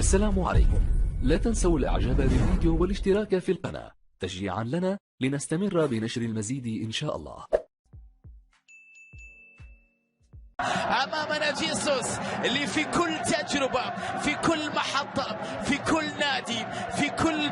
السلام عليكم. لا تنسوا الاعجاب بالفيديو والاشتراك في القناة تشجيعا لنا لنستمر بنشر المزيد ان شاء الله. أمامنا جيسوس اللي في كل تجربة، في كل محطة، في كل نادي، في كل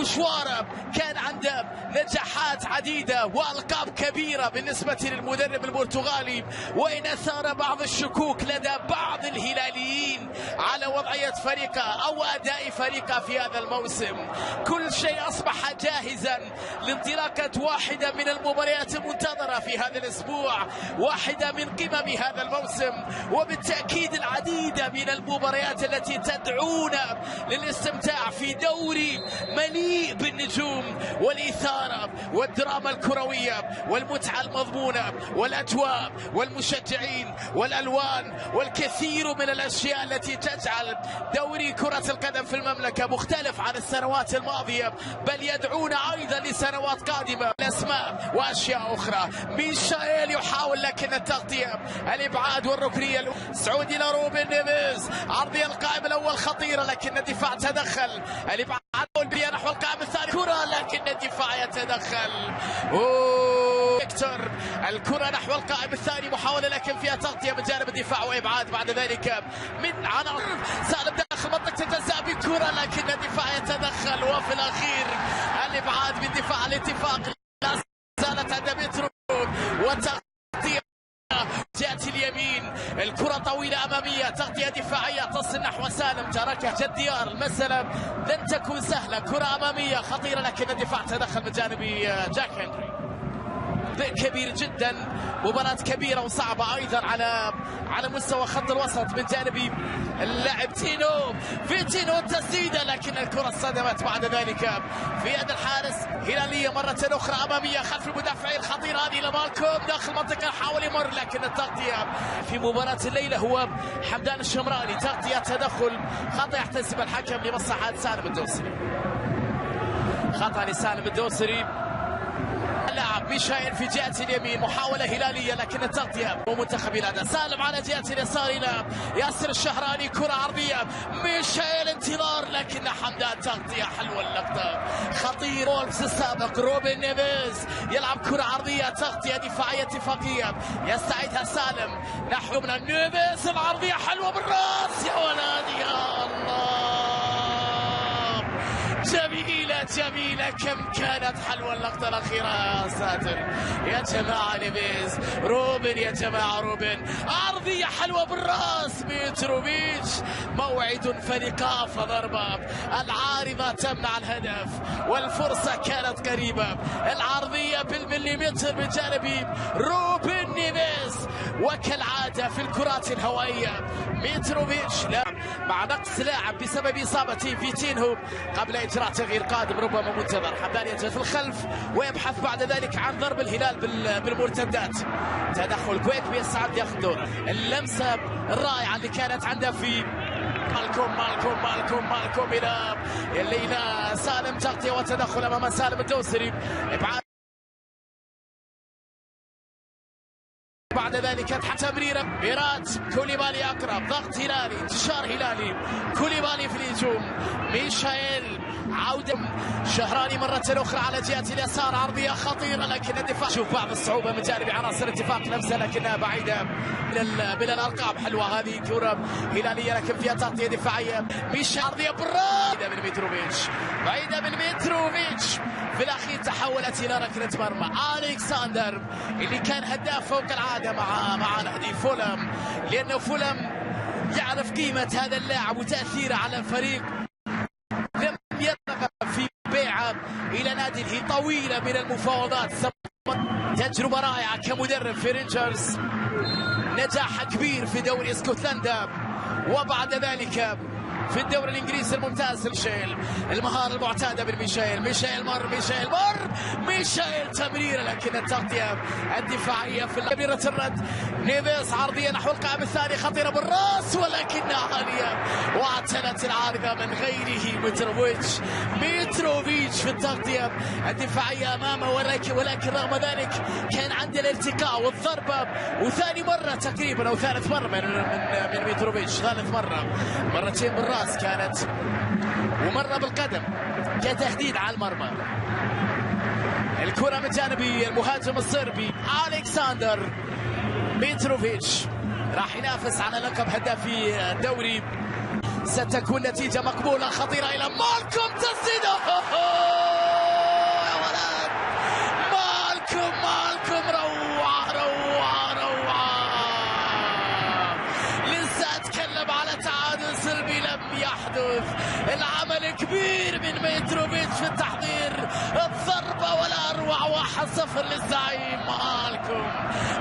مشواره كان عنده نجاحات عديدة وألقاب كبيرة بالنسبة للمدرب البرتغالي، وإن أثار بعض الشكوك لدى بعض الهلاليين على وضعية فريقه أو أداء فريقه في هذا الموسم. كل شيء أصبح جاهزا لانطلاقة واحدة من المباريات المنتظرة في هذا الأسبوع، واحدة من قمم هذا الموسم، وبالتأكيد العديد من المباريات التي تدعونا للاستمتاع في دوري مليء بالنجوم والإثارة والدراما الكروية والمتعة المضمونة والأجواء والمشجعين والألوان والكثير من الأشياء التي تجعل دوري كرة القدم في المملكة مختلف عن السنوات الماضية، بل يدعونا أيضا لسنوات قادمة. الأسماء وأشياء أخرى. ميشائيل يحاول لكن التغطية، الإبعاد والركنية. سعودي لروبن نيفيز، عرضية القائم الأول خطيرة لكن الدفاع تدخل. الإبعاد نحو القائم الثاني، كرة لكن الدفاع يتدخل. فيكتور الكرة نحو القائم الثاني، محاولة لكن فيها تغطية من جانب الدفاع وإبعاد بعد ذلك من عناصر. سالم داخل منطقة الجزاء بكرة لكن الدفاع يتدخل، وفي الأخير الإبعاد بالدفاع. الاتفاق لا زالت عند مترو وتغطية جهة اليمين. الكرة طويلة أمامية، تغطية دفاعية تصل نحو سالم، تركه جديار. المسألة لن تكون سهلة، كرة أمامية خطيرة لكن الدفاع تدخل من جانب جاك هنري. كبير جدا، مباراة كبيرة وصعبة أيضا على مستوى خط الوسط من جانب اللاعب تينو. فيتينو التسديدة لكن الكرة صدمت بعد ذلك في يد الحارس. هلالية مرة أخرى أمامية خلف المدافعين، الخطيرة هذه لمالكوم داخل المنطقة، حاول يمر لكن التغطية في مباراة الليلة هو حمدان الشمراني. تغطية تدخل، خطأ يحتسب الحكم لمصلحة سالم الدوسري. خطأ لسالم الدوسري. لاعب ميشائيل في جهة اليمين، محاولة هلالية لكن التغطية ومنتخب هلال. سالم على جهة اليسار إلى ياسر الشهراني، كرة عرضية. ميشائيل انتظار لكن حمدان تغطية حلوة، اللقطة خطير. وولفز السابق روبن نيفيز يلعب كرة عرضية، تغطية دفاعية اتفاقية يستعيدها سالم نحو من نيفيز. العرضية حلوة بالراس، يا ولادي يا الله، جميلة جميلة، كم كانت حلوة اللقطة الأخيرة يا ساتر يا جماعة. نيفيز، روبن يا جماعة، روبن عرضية حلوة بالراس. متروفيتش، موعد فريقا فضربة. العارضة تمنع الهدف والفرصة كانت قريبة. العرضية بالمليمتر من جانب روبن نيفيز، وكالعادة في الكرات الهوائية متروفيتش مع نقص لاعب بسبب إصابة فيتينهو قبل إجراء تغيير قادم ربما منتظر. حمدان يجري في الخلف ويبحث بعد ذلك عن ضرب الهلال بالمرتدات. تدخل كويك بيستعد ياخذ دور. اللمسة الرائعة اللي كانت عنده في مالكوم إلى سالم، تغطية وتدخل أمام سالم الدوسري. إبعاد بعد ذلك تمريرة ميرات كوليبالي أقرب، ضغط هلالي، انتشار هلالي. كوليبالي في الهجوم، ميشائيل عودة شهراني مرة أخرى على جهة اليسار، عرضية خطيرة لكن الدفاع شوف بعض الصعوبة من جانب عناصر اتفاق نفسها لكنها بعيدة من الأرقام. حلوة هذه كرة هلالية لكن فيها تغطية دفاعية. ميشائيل عرضية بالراس بعيدة من متروفيتش، في الأخير تحولت إلى ركلة مرمى. ألكساندر اللي كان هداف فوق العادة مع نادي فولم، لأنه فولم يعرف قيمة هذا اللاعب وتأثيره على الفريق. لم يرغب في بيعه إلى نادي الهلال، طويلة من المفاوضات. تجربة رائعة كمدرب في رينجرز، نجاح كبير في دوري اسكتلندا، وبعد ذلك في الدوري الانجليزي الممتاز. ميشائيل، المهارة المعتادة من ميشائيل ميشائيل تمريرة لكن التغطية الدفاعية في كبيرة الرد. نيفيز، عرضية نحو القائم الثاني خطيرة بالراس ولكنها عالية، واعتنت العارضة من غيره متروفيتش في التغطية الدفاعية أمامه، ولكن رغم ذلك كان عنده الارتقاء والضربة، وثاني مرة تقريبا أو ثالث مرة من متروفيتش، ثالث مرة، مرتين بالراس كانت ومرة بالقدم كتهديد على المرمى. الكرة من جانب المهاجم الصربي ألكساندر متروفيتش، راح ينافس على لقب هدافي الدوري. ستكون نتيجة مقبولة خطيرة إلى مالكوم، تسديده يا ولد مالكوم، روعة روعة روعة. لسه أتكلم على تعادل سلبي لم يحدث. العمل كبير من متروفيتش في التحضير، الضربة ولا أروع. 1-0 للزعيم مالكوم،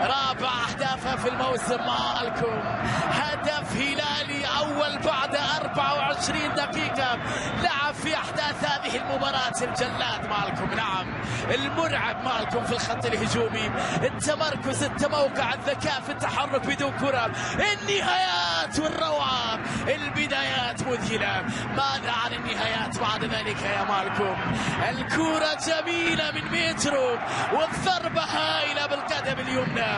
رابع أهدافه في الموسم مالكوم، هدف هلالي أول بعد 24 دقيقة. لعب في أحداث هذه المباراة الجلاد مالكوم، نعم المرعب مالكوم في الخط الهجومي، التمركز، التموقع، الذكاء في التحرك بدون كرة، النهايات والروعة، البدايات مذهلة. ماذا عن النهايات بعد ذلك يا مالكوم؟ الكرة جميلة من مترو، والضربة هائلة بالقدم اليمنى،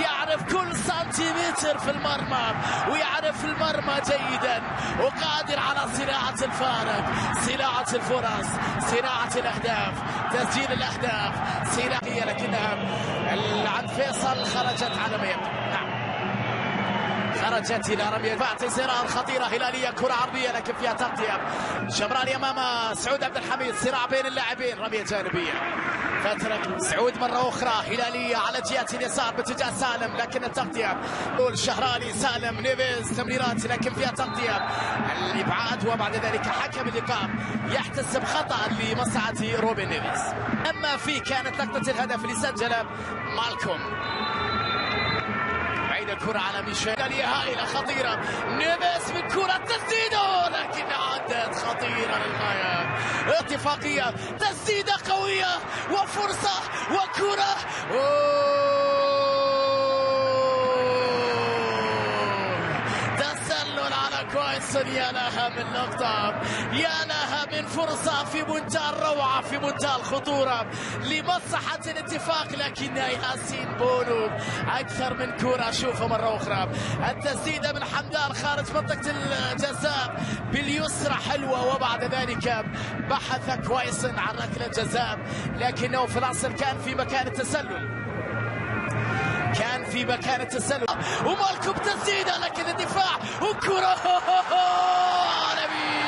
يعرف كل سنتيمتر في المرمى، ويعرف المرمى جيدا، وقادر على صناعة الفارق، صناعة الفرص، صناعة الأهداف، تسجيل الأهداف، صناعية. لكنها عن فيصل خرجت على ميت، نعم خرجت إلى رمية اعتزال خطيرة هلالية، كرة عرضية لكن فيها تغطية. شمراني أمام سعود عبد الحميد، صراع بين اللاعبين، رمية جانبية. فترة سعود مرة أخرى هلالية على جهة اليسار باتجاه سالم، لكن التغطية الشهراني سالم نيفيز، تمريرات لكن فيها تغطية، الإبعاد، وبعد ذلك حكم اللقاء يحتسب خطأ لمصلحة روبن نيفيز. أما في كانت لقطة الهدف اللي سجله مالكوم. الكرة على ميشيل، هائلة خطيرة، نيفيز من كرة تسديده، لكن عدت خطيرة للغاية، اتفاقية، تسديدة قوية وفرصة وكرة، تسلل على كويسون. يا لها من لقطة، يا لها من فرصة في منتهى الروعة، في منتهى الخطورة لمصلحة الاتفاق، لكن ياسين بونو أكثر من كرة. شوفها مرة أخرى، التسديدة من حمدان خارج منطقة الجزاء باليسرى حلوة، وبعد ذلك بحث كويسون عن ركلة جزاء، لكنه في الأصل كان في مكان التسلل، كان في مكان التسلل. ومالكوم تسديدة لكن الدفاع، وكرة عالمي،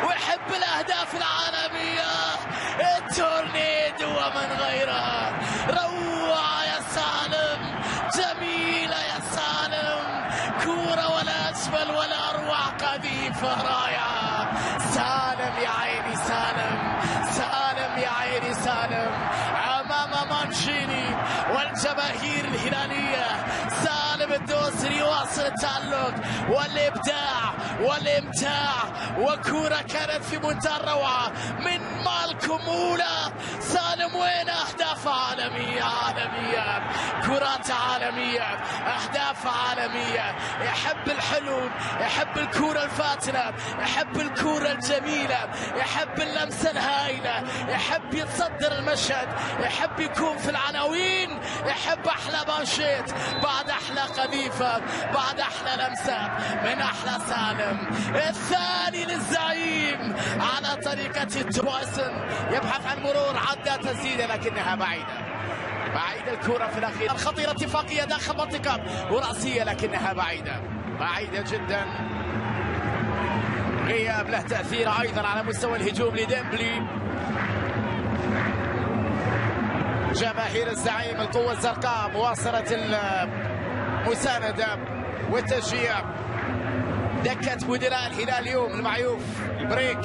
ويحب الأهداف العالمية، التورنيدو ومن غيرها. روعة يا سالم، جميلة يا سالم، كرة ولا أجمل ولا أروع، قذيفة رائعة. سالم يا عيني سالم، سالم يا عيني سالم، أمام مانشيني والجماهير الهلالية. سالم الدوسري يواصل التألق والإمتاع، وكرة كانت في منتهى الروعة من مالكوم أولى. سالم وين أهداف عالمية، كرات عالمية، أهداف عالمية. يحب الحلم، يحب الكرة الفاتنة، يحب الكرة الجميلة، يحب اللمسة الهائلة، يحب يتصدر المشهد، يحب يكون في العناوين، يحب أحلى مانشيت بعد أحلى قذيفة بعد أحلى لمسة من أحلى سالم. الثاني للزعيم على طريقة تويسون، يبحث عن مرور، عدى تسديدة لكنها بعيدة الكرة في الأخير. الخطيرة اتفاقية داخل منطقة ورأسية لكنها بعيدة جدا. غياب له تأثير أيضا على مستوى الهجوم لديمبلي. جماهير الزعيم القوة الزرقاء مواصلة المساندة والتشجيع. دكة مدراء الهلال اليوم المعيوف البريك